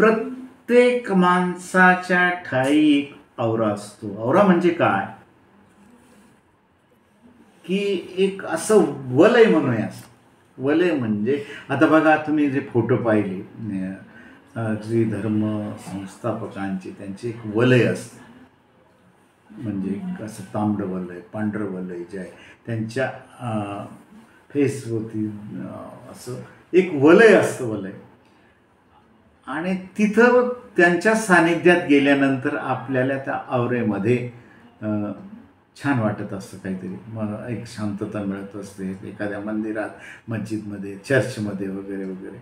प्रत्येक माणसाच्या ठाई एक औरा असतो. औरा म्हणजे काय की एक असं वलय म्हणूया. वलय म्हणजे आता बघा तुम्ही जे फोटो पाहिले जे धर्म संस्थापकांचे त्यांचे एक वलय असतं. म्हणजे असं तांबडं वलय पांढरं वलय जे आहे त्यांच्या फेसवरती असं एक वलय असतं. वलय आणि तिथं त्यांच्या सानिध्यात गेल्यानंतर आपल्याला त्या औरेमध्ये छान वाटत असतं. काहीतरी मग एक शांतता मिळत असते एखाद्या मंदिरात मस्जिदमध्ये चर्चमध्ये वगैरे वगैरे.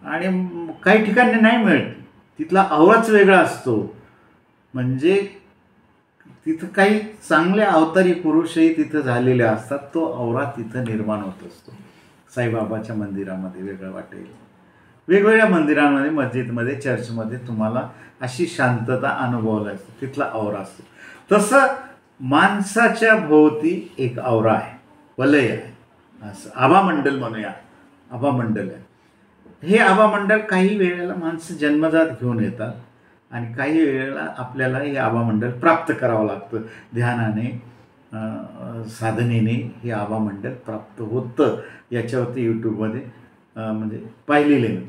आणि काही ठिकाणी नाही मिळत. तिथला औराच वेगळा असतो. म्हणजे तिथं काही चांगले अवतारी पुरुषही तिथं झालेले असतात. तो औरा तिथं निर्माण होत असतो. साईबाबाच्या मंदिरामध्ये वेगळं वाटेल. वेगवेगळ्या मंदिरांमध्ये मस्जिदमध्ये चर्चमध्ये तुम्हाला अशी शांतता अनुभवायला असते. तिथला औरा असतो. तसं माणसाच्या भोवती एक औरा आहे, वलय आहे. असं आभामंडल म्हणूया. आभामंडल आहे. हे आभामंडल काही वेळेला माणसं जन्मजात घेऊन येतात आणि काही वेळेला आपल्याला हे आभामंडल प्राप्त करावं लागतं. ध्यानाने साधनेने हे आभामंडल प्राप्त होतं. याच्यावरती यूट्यूबमध्ये म्हणजे पाहिलेले मी.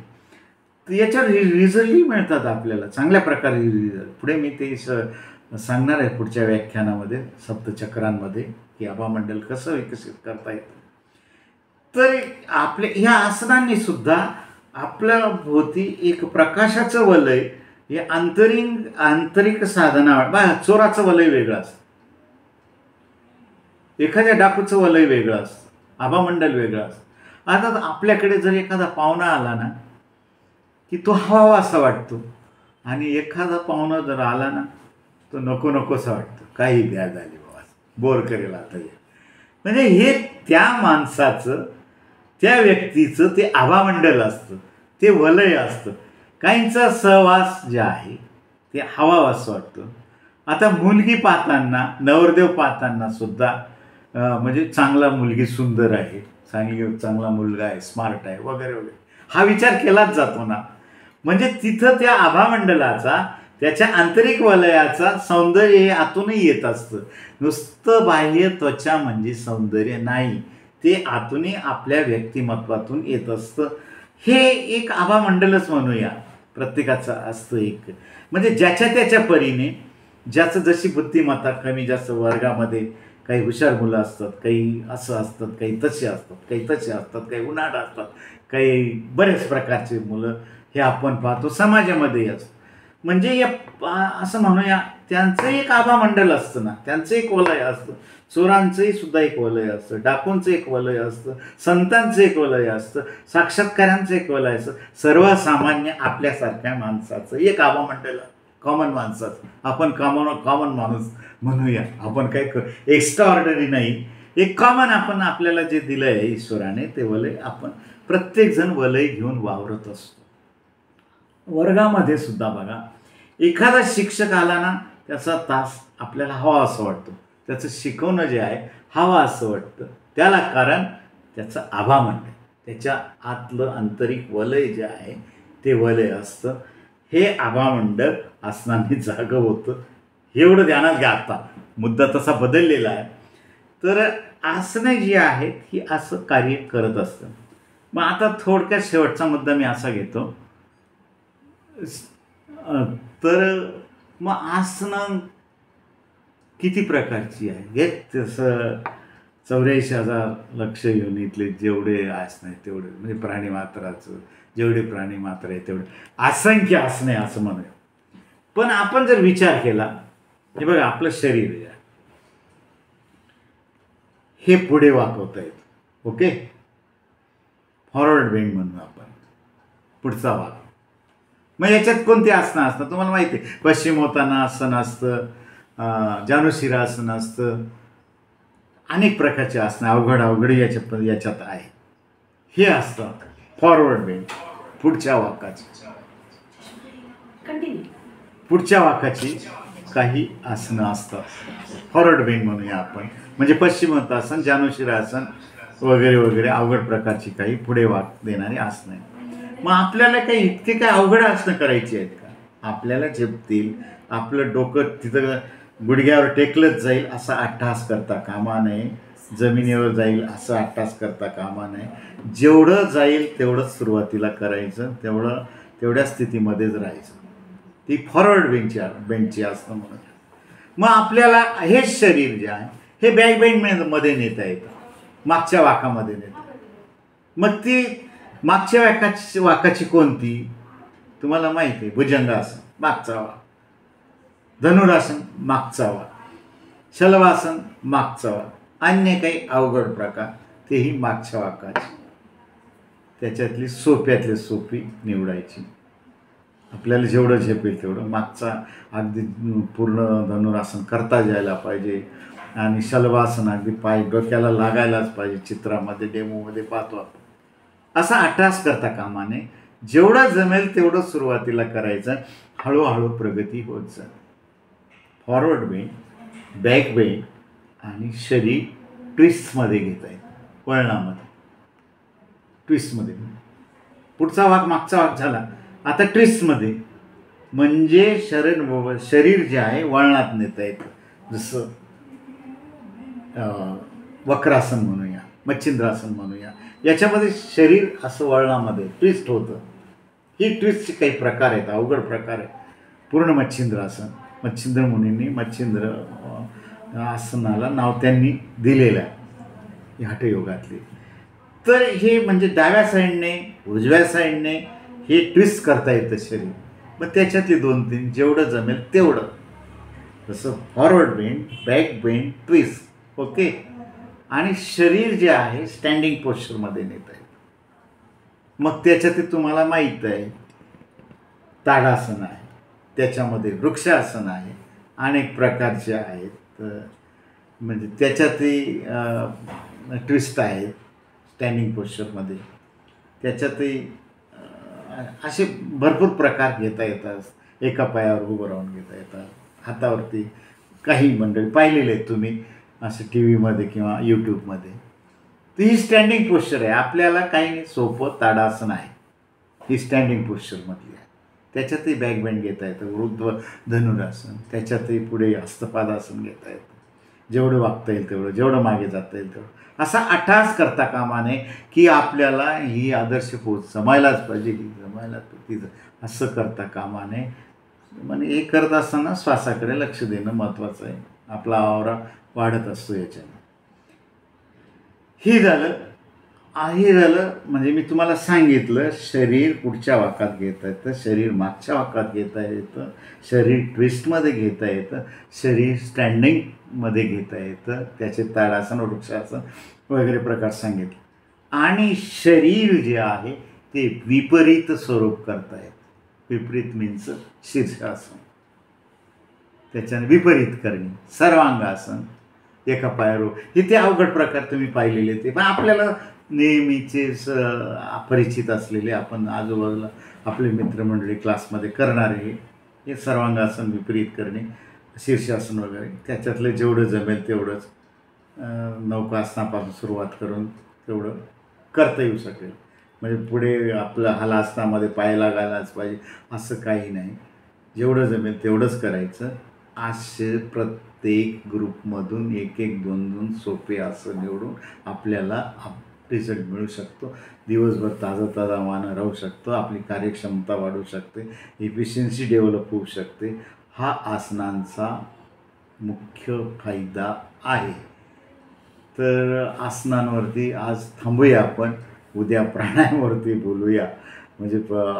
तर याच्यावर रिझल्टही मिळतात आपल्याला चांगल्या प्रकारे रिझल्ट. पुढे मी ते सांगणार आहे पुढच्या व्याख्यानामध्ये सप्तचक्रांमध्ये की आभामंडल कसं विकसित करता येतं. तर आपल्या ह्या आसनांनी सुद्धा आपल्या भोवती एक प्रकाशाचं वलय हे आंतरिक साधना. बघा चोराचं वलय वेगळं असतं, एखाद्या डाकूचं वलय वेगळं असतं, आभामंडल वेगळं असतं. आता आपल्याकडे जर एखादा पाहुणा आला ना की तो हवा असा वाटतो आणि एखादा पाहुणा जर आला ना तो नको नकोसा वाटतो. काही द्या झाली बाबा बोर करेल आता. म्हणजे हे त्या माणसाचं त्या व्यक्तीचं ते आभामंडल असतं, ते वलय असतं. काहींचा सहवास जे आहे ते हवावास वाटतं. आता मुलगी पाहताना नवरदेव पाहताना सुद्धा म्हणजे चांगला मुलगी सुंदर आहे, चांगला मुलगा आहे, स्मार्ट आहे वगैरे वगैरे हा विचार केलाच जातो ना. म्हणजे तिथं त्या आभामंडलाचा त्याच्या आंतरिक वलयाचा सौंदर्य हे आतूनही येत असतं. नुसतं बाह्य त्वचा म्हणजे सौंदर्य नाही, ते आतूनही आपल्या व्यक्तिमत्वातून येत असतं. हे एक आभामंडलच म्हणूया. प्रत्येकाचं असतं एक. म्हणजे ज्याच्या त्याच्या परीने ज्याचं जशी बुद्धिमत्ता कमी जास्त वर्गामध्ये काही हुशार मुलं असतात, काही असं असतात, काही तसे असतात, काही तसे असतात, काही उन्हाळ असतात, काही बरेच प्रकारचे मुलं हे आपण पाहतो समाजामध्ये असतं. म्हणजे या असं म्हणूया त्यांचं एक आभामंडल असतं ना, त्यांचं एक वलय असतं. चोरांचंही सुद्धा एक वलय असतं, डाकूंचं एक वलय असतं, संतांचं एक वलय असतं, साक्षात्कारांचं एक वलय असतं. सर्वसामान्य आपल्यासारख्या माणसाचं एक आभामंडल, कॉमन माणसाचं. आपण कॉमन माणूस म्हणूया. आपण काही एक्स्ट्रा ऑर्डनरी नाही, एक कॉमन आपण आपल्याला जे दिलं आहे ईश्वराने ते वलय आपण प्रत्येकजण वलय घेऊन वावरत असतो. वर्गामध्ये सुद्धा बघा एखादा शिक्षक आला ना त्याचा तास आपल्याला हवा असं वाटतं, त्याचं शिकवणं जे आहे हवा असं वाटतं. त्याला कारण त्याचं आभामंडल, त्याच्या आतलं आंतरिक वलय जे आहे ते वलय असतं. हे आभामंडल आसनांनी जागं होतं. एवढं ध्यानात घ्या. आता मुद्दा तसा बदललेला आहे. तर आसनं जी आहेत ही असं कार्य करत असतं. मग आता थोडक्यात शेवटचा मुद्दा मी असा घेतो. तर मग आसनं किती प्रकारची आहे हे तसं 84,000 लक्ष योनीतले जेवढे आसनं आहेत तेवढे, म्हणजे प्राणीमात्राचं जेवढे प्राणीमात्र आहे तेवढे असंख्य आसने असं म्हणूया. पण आपण जर विचार केला हे बघा आपलं शरीर आहे हे पुढे वाकवता येतं. ओके, फॉरवर्ड बेंड म्हणून आपण पुढचा वाक. मग याच्यात कोणती आसनं असतात तुम्हाला माहिती आहे. पश्चिमोत्तानासन असतं, जानुशिरासन असतं, अनेक प्रकारचे आसनं अवघड याच्यात आहे. हे असतं फॉरवर्ड बेंड, पुढच्या वाकाची काही आसनं असतात. फॉरवर्ड बेंड म्हणूया आपण. म्हणजे पश्चिमोत्तानासन, जानुशिरासन वगैरे वगैरे अवघड प्रकारची काही पुढे वाक देणारी आसनं आहे. मग आपल्याला काही इतके काय अवघड आसनं करायची आहेत का? आपल्याला झेपतील, आपलं डोकं तिथं गुडघ्यावर टेकलंच जाईल असा अट्टहास करता कामा नये, जमिनीवर जाईल असं अट्टहास करता कामा नये. जेवढं जाईल तेवढंच सुरुवातीला करायचं, तेवढ्या स्थितीमध्येच राहायचं. ती फॉरवर्ड बेंचची आसनं म्हणून. मग आपल्याला हेच शरीर जे आहे हे बॅक बेंडमध्ये नेता येतं, मागच्या वाकामध्ये नेतं. मग ती मागच्या वाकाची कोणती तुम्हाला माहिती आहे? भुजंगासन मागचा वाक, धनुरासन मागचा वाक, शलवासन मागचा वाक, अन्य काही अवघड प्रकार तेही मागच्या वाकाची. त्याच्यातली सोप्यातली सोपी निवडायची. आपल्याला जेवढं झेपेल तेवढं. मागचा अगदी पूर्ण धनुरासन करता जायला पाहिजे आणि शलवासन अगदी पाय डोक्याला लागायलाच पाहिजे. चित्रामध्ये डेमोमध्ये पाहतो आपण. असा अट्टहास करता कामा नये. जेवढं जमेल तेवढं सुरुवातीला करायचं. हळूहळू प्रगती होत जाईल. फॉरवर्ड बेंड, बॅक बेंड आणि शरीर ट्विस्टमध्ये घेता येईल, वळणामध्ये, ट्विस्टमध्ये. पुढचा वाक मागचा वाक झाला, आता ट्विस्टमध्ये. म्हणजे शरीर जे आहे वळणात नेता येतं. जसं वक्रासन म्हणूया, मच्छिंद्रासन म्हणूया. याच्यामध्ये शरीर असं वळणामध्ये ट्विस्ट होतं. ही ट्विस्टचे काही प्रकार आहेत, अवघड प्रकार आहे. पूर्ण मच्छिंद्रासन, मच्छिंद्र मुनींनी मच्छिंद्र आसनाला नाव त्यांनी दिलेलं आहे हठयोगातले. तर हे म्हणजे डाव्या साईडने उजव्या साईडने हे ट्विस्ट करता येतं शरीर. मग त्याच्यातली 2-3 जेवढं जमेल तेवढं. जसं forward bend, back bend, twist. Okay. आणि शरीर जे आहे स्टँडिंग पोश्चरमध्ये नेता येतं. मग त्याच्यात तुम्हाला माहीत आहे ताडासन आहे, त्याच्यामध्ये वृक्षासन आहे, अनेक प्रकारचे आहेत. म्हणजे त्याच्यातही ट्विस्ट आहेत स्टँडिंग पोश्चरमध्ये. त्याच्यातही असे भरपूर प्रकार घेता येतात. एका पायावर उभं राहून घेता येतात, हातावरती. काही मंडळी पाहिलेले आहेत तुम्ही असं टी व्हीमध्ये किंवा यूट्यूबमध्ये. तर ही स्टँडिंग पोश्चर आहे. आपल्याला काही नाही, सोपं ताडासन आहे, ही स्टँडिंग पोश्चरमधली आहे. त्याच्यातही बॅक बेंड घेता येतं, वृद्ध धनुरासन. त्याच्यातही पुढे हस्तपादासन घेता येतं. जेवढं वागता येईल तेवढं, जेवढं मागे जाता येईल तेवढं. असा अट्टहास करता कामा नये की आपल्याला ही आदर्श पोच जमायलाच पाहिजे, ही जमायलाच पाहिजे, असं करता कामा नये. म्हणजे हे करत असताना श्वासाकडे लक्ष देणं महत्त्वाचं आहे. आपला आवरा वाढत असतो याच्याने. हे झालं म्हणजे मी तुम्हाला सांगितलं शरीर पुढच्या वाकात घेता येतं, शरीर मागच्या वाकात घेता येतं, शरीर ट्विस्टमध्ये घेता येतं, शरीर स्टँडिंगमध्ये घेता येतं. त्याचे ताडासन, वृक्षासन वगैरे प्रकार सांगितले. आणि शरीर जे आहे ते विपरीत स्वरूप करता येतं. विपरीत मीन्स शीर्षासन, त्याच्याने विपरीत करणे. सर्वांगासन, एका पायावर. हे ते अवघड प्रकार तुम्ही पाहिलेले ते, पण आपल्याला नेहमीचेच अपरिचित असलेले, आपण आजूबाजूला आपले मित्रमंडळी क्लासमध्ये करणारे हे सर्वांगासन, विपरीत करणे, शीर्षासन वगैरे. त्याच्यातलं जेवढं जमेल तेवढंच नौकासनापासून सुरुवात करून तेवढं करता येऊ शकेल. म्हणजे पुढे आपलं हलासनामध्ये पाय लागायलाच पाहिजे असं काही नाही. जेवढं जमेल तेवढंच करायचं. असे प्रत्येक ग्रुपमधून 1-1, 2-2 सोपे असं निवडून आपल्याला रिझल्ट मिळू शकतो. दिवसभर ताजावाना राहू शकतो. आपली कार्यक्षमता वाढू शकते, इफिशियन्सी डेव्हलप होऊ शकते. हा आसनांचा मुख्य फायदा आहे. तर आसनांवरती आज थांबूया आपण. उद्या प्राणायामवरती बोलूया. म्हणजे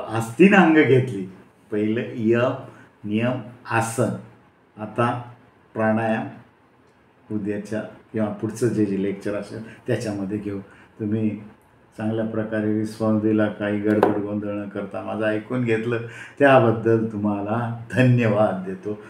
आज 3 अंग घेतली. पहिलं यम, नियम, आसन. आता प्राणायाम उद्याच्या किंवा पुढचं जे लेक्चर असेल त्याच्यामध्ये घेऊ. तुम्ही चांगल्या प्रकारे रिस्पॉन्स दिला, काही गडबड गोंधळ न करता माझं ऐकून घेतलं, त्याबद्दल तुम्हाला धन्यवाद देतो.